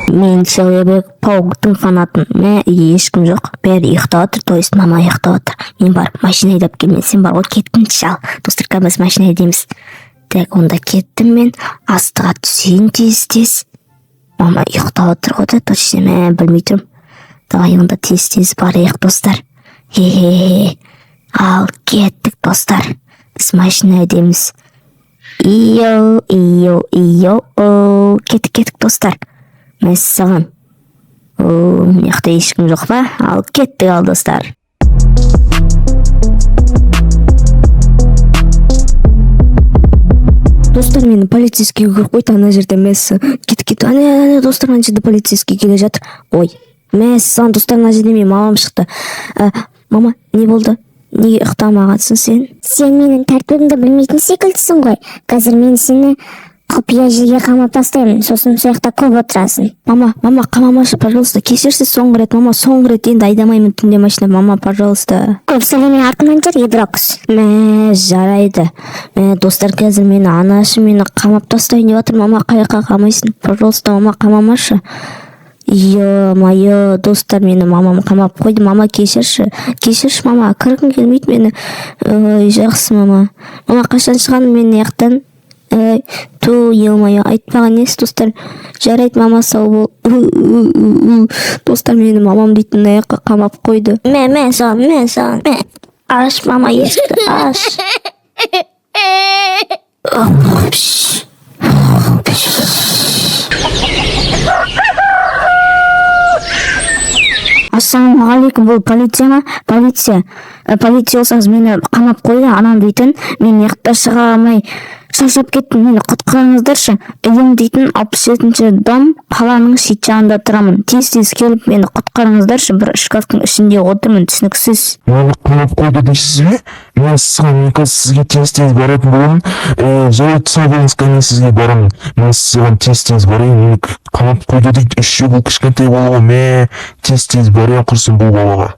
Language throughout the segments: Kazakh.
Мен Челебек пауктың қанатын. Ешкім жоқ. Бәрі ұйықтап отыр, то есть мама ұйықтап отыр. Мен барып машина айдап келмен. Сен бар ғой кеттіңші ал. Достар, біз машина айдаймыз. Так, онда кеттім мен. Астыға түсейін тез. Мама ұйықтап отыр ғой да, точно білмей тұрмын. Давай онда тез барайық, достар. Ал кеттік, достар. Біз машина айдаймыз. Ио. Кеттік, достар. Мәссаған. Мияқта ешкім жоқ па? Ал кеттік ал, достар. Достар, мені полицейский қойды, ана жерде мәссі. Кет. Ане, достар, ана жерде полицейский келе жатыр. Ой, мәссаған, достар, ана жерде мен мамам шықты. Мама, не болды? Неге ұйықтамағансың сен? Сен менің тәртібімді білмейтін секілдісің ғой. Қазір мен сені құпия жерге қамап тастаймын, сосын сояқта көп отырасың. Мама, қамамашы, пожалуйста. Кешірсіз соңғы рет, мама, соңғы рет енді айдамаймын түнде машина. Мама, пожалуйста. Көп сөйлемей артынан жүр, едрокс. Жарайды. Достар, қазір мені анашы мені қамап тастайын деп жатыр. Мама, қаяққа қамайсың? Пожалуйста, мама, қамамашы. Ё-моё, достар, мені мамам қамап қойды. Мама, кешірші, мама, кіргім келмейді мені. Жақсы, мама. Мама, қашан шығамын мен яқтан? Ё-моё, айтпаған несі, достар. Жарайды, мама, сау бол. Достар, мені мамам дейтін аяққа қамап қойды. Мен. Аш, мама, есікті, аш. Ассалаумағалейкум, бұл полиция ма? Полиция болсаңыз мені қамап қойды, анам дейтін. Мен яқта шыға алмай шаршап кеттім, мені құтқарыңыздаршы. Үйім дейтін 67-ші дом, қаланың шет жағында тұрамын. Тез келіп мені құтқарыңыздаршы, бір шкафтың ішінде отырмын, түсініксіз. Мені қамап қойды дейсіз бе? Мен сізге сізге тез баратын боламын. Жарайды, сау болыңыз, мен сізге барамын. Мен сізге тез барайын. Мені қамап қойды дейді. Үші бұл кішкентай балаға. Тез барайын құрсын бұл балаға.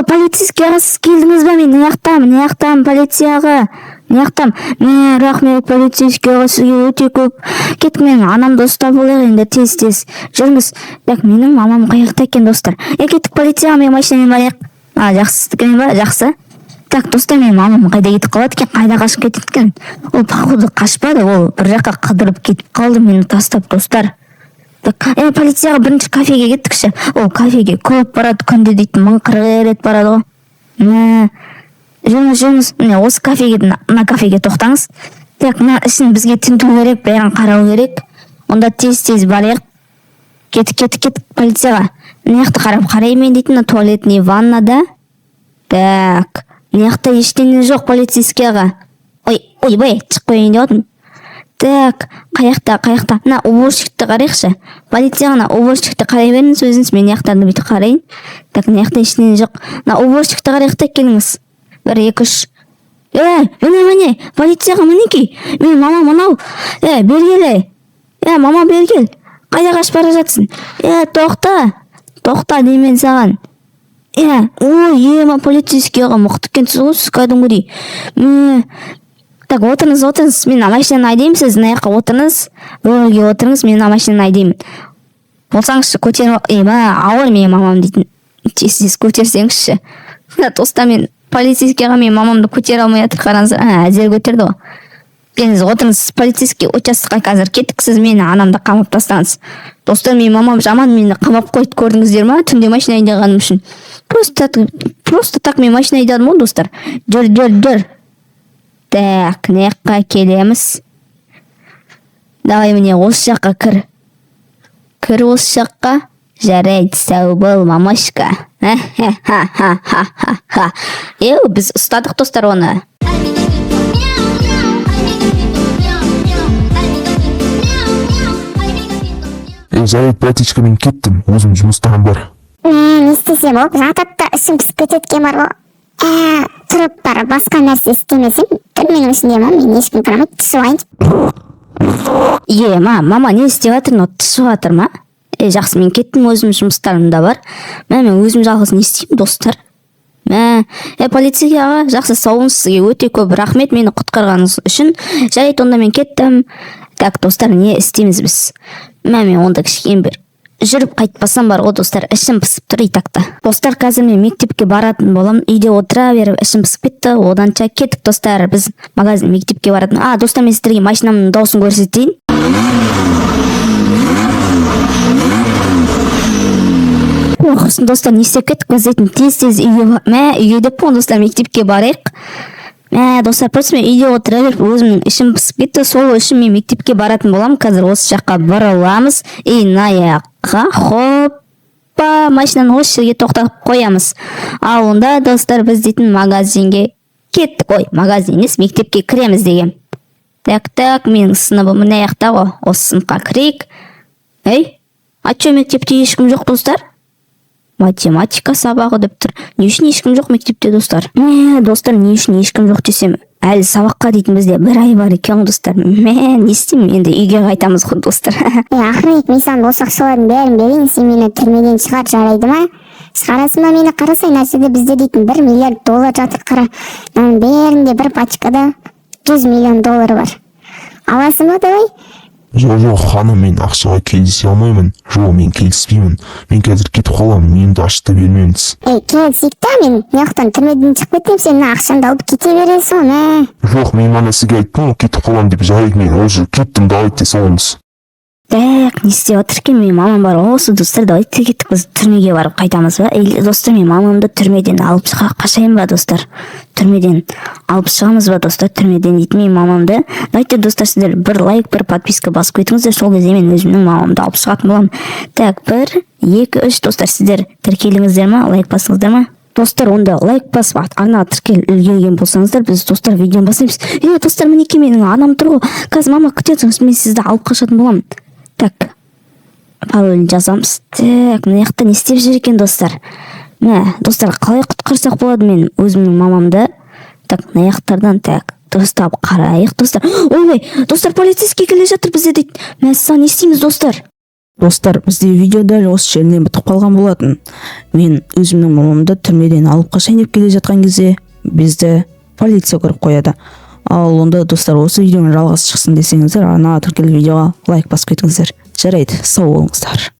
Полицейский аға, сіз келдіңіз ба? Мен неяқтамын, полиция аға. Мен рахмет, полицейский аға, сізге өте көп. Кеттік, мен анамды ұстап олайық енді тез. Жүріңіз. Так, менің мамам қаяқта екен, достар. Кеттік, полиция аға, мен машинамен барайық. Жақсы. Так, достар, мен мамам қайда кетіп қалады екен, қайда қашып кетіп кеткен. Ол походу қашпады, ол бір жаққа қыдырып кетіп қалды, мені тастап, достар. Полицияға бірінші кафеге кеттікші. Ол кафеге көп барады, күнде дейтін 1040 рет барады ғой. Жүріңіз, осы кафеге, мына кафеге тоқтаңыз. Так, мына ішін бізге тінту керек, бәрін қарау керек. Онда тез барайық. Кеттік полицияға. Неяқты қараймын дейтін, туалетный ваннада. Так, неяқта ештеңе жоқ, полицейский аға. Ой, шық қойын деп отырмын. Так, қаяқта. На, уборщикті қарайықшы. Полицияға на уборщикті қарай беріңіз, өзіңіз мен яқтарды бүйтіп қарайын. Так, неяқта ештеңе жоқ. На уборщикті қарайықта келіңіз. 1, 2, 3. Міне, полицияға мінекей. Мен мама мынау. Бергелі. Мама бергел. Қайда қашып бара жатсың? Тоқта деймен саған. Полицейский аға, мықты екенсіз ғой, сіз кәдімгідей. Так, отырыңыз, мен машинаны айдаймын, сіз наяққа отырыңыз, бөлге отырыңыз, мен машинаны айдаймын. Болсаңызшы, ауыр мен мамам дейтін, тез көтерсеңізші. Тоста мен полицейскийға мен мамамды көтер алмай атыр, қараңыздар, әзер көтерді ғой. Келіңіз, отырыңыз, полицейский участокқа қазір кеттік, сіз мені анамды қамап тастаңыз. Достар, мен мамам жаман мені қамап қойды, көрдіңіздер ма? Түнде машина айдағаным үшін. Просто так мен машина айдадым ғой, достар. Жүр. Так, неққа келеміз. Давай міне осы жаққа кір. Кір осы жаққа. Жарайды, сау бол, мамашка. Біз ұстадық, достар, оны. Жарайды, братичка, мен кеттім. Өзім жұмыстағым бар. Не істесем ол? Жататта ісім пісіп кететкен бар ғой. Тұрып бар, басқа нәрсе істемесем, түрменің ішінде ма, мен ешкім қарамайды, түсіп алайын. Мама, не істеп жатыр, түсіп жатыр ма? Жақсы, мен кеттім, өзім жұмыстарым да бар. Мен өзім жалғыз не істеймін, достар? Полицейге аға, жақсы сау болыңыз, сізге өте көп рахмет мені құтқарғаныңыз үшін. Жарайды, онда мен кеттім. Так, достар, не істейміз біз? Мен онда кішкене бір жүріп қайтпасам бар ғой, достар, ішім пысып тұр итакта. Достар, қазір мен мектепке баратын болам. Үйде отыра беріп ішім пысып кетті. Оданша кеттік, достар, біз магазин мектепке баратын. Достар, мен сіздерге машинамның дауысын көрсетейін. Достар, не істеп кеттік? Біз дейтін тез үйге деп қойын, достар, мектепке барайық. Достар, просто мен үйде отыра беріп өзімнің ішім пысып кетті. Сол үшін мен мектепке баратын болам. Қазір осы жаққа бұрыламыз. Наяққа хоппа, машинаны осы жерге тоқтатып қоямыз. Ал онда, достар, біз дейтін магазинге кеттік. Магазин емес, мектепке кіреміз деген. Так, менің сыныбым мына жақта ғой. Осы сыныпқа кірейік. Чо мектепте ешкім жоқ, достар? Математика сабағы деп тұр. Не үшін ешкім жоқ мектепте, достар? Достар, не үшін ешкім жоқ десем, әлі сабаққа дейтін бізде бір ай бар екен, достар. Не істеймін, енді үйге қайтамыз ғой, достар. Ахмет, мен саған осы ақшалардың бәрін берейін, сен мені түрмеден шығар, жарайды ма? Қарасың ба мені, қарасай, нәрседе бізде дейтін $1 миллиард жатыр, қара. Бәрінде бір пачкада $100 миллион бар. Аласың ба, давай? Жоқ, ханым, мен ақшаға келісе алмаймын. Жоқ, мен келіспеймін. Мен қазір кетіп қаламын, менді ашыта бермеңіз. Келісейік та, мен неқтан түрмеден шығып кетем, сен ақшаңды алып кете бересің, Жоқ, мен мана сізге айттым, кетіп қаламын деп, жарайды, мен уже кеттім, давайте саламыз. Так, не істеп отыр екен, менің мамам бар. Осы, достар, давайте кеттік, біз түрмеге барып қайтамыз ба? Достар, мен мамамды түрмеден алып қашайын ба, достар? Түрмеден алып шығамыз ба, достар? Түрмеден дейтін мен мамамды. Давайте, достар, сіздер бір лайк, бір подписка басып кетіңіздер, сол кезде мен өзімнің мамамды алып шығатын боламын. Так, 1, 2, 3, достар, сіздер тіркеліңіздер ма? Лайк басыңыздар ма? Достар, онда лайк басып, арнаға тіркел үлгерген болсаңыздар, біз, достар, видеоны бастаймыз. Достар, мінекей менің анам тұр ғой. Қазір мама күтесіңіз, мен сізді алып қашатын боламын. Так, пароль жазамыз. Так, мына жақта не істеп жүр екен, достар? Достар, қалай құтқарсақ болады мен өзімнің мамамды? Так, мына жақтардан, так, дұрыстап қарайық, достар. Ойбай, достар, полицейский келе жатыр бізде дейді. Саған не істейміз, достар? Достар, бізде видео дәл осы жерінен бітіп қалған болатын. Мен өзімнің мамамды түрмеден алып қашайын деп келе жатқан кезде бізді полиция көріп қояды. Ал онда, достар, осы видеоның жалғасы шықсын десеңіздер, арнаға тіркелген видеоға лайк басып кетіңіздер. Жарайды, сау болыңыздар.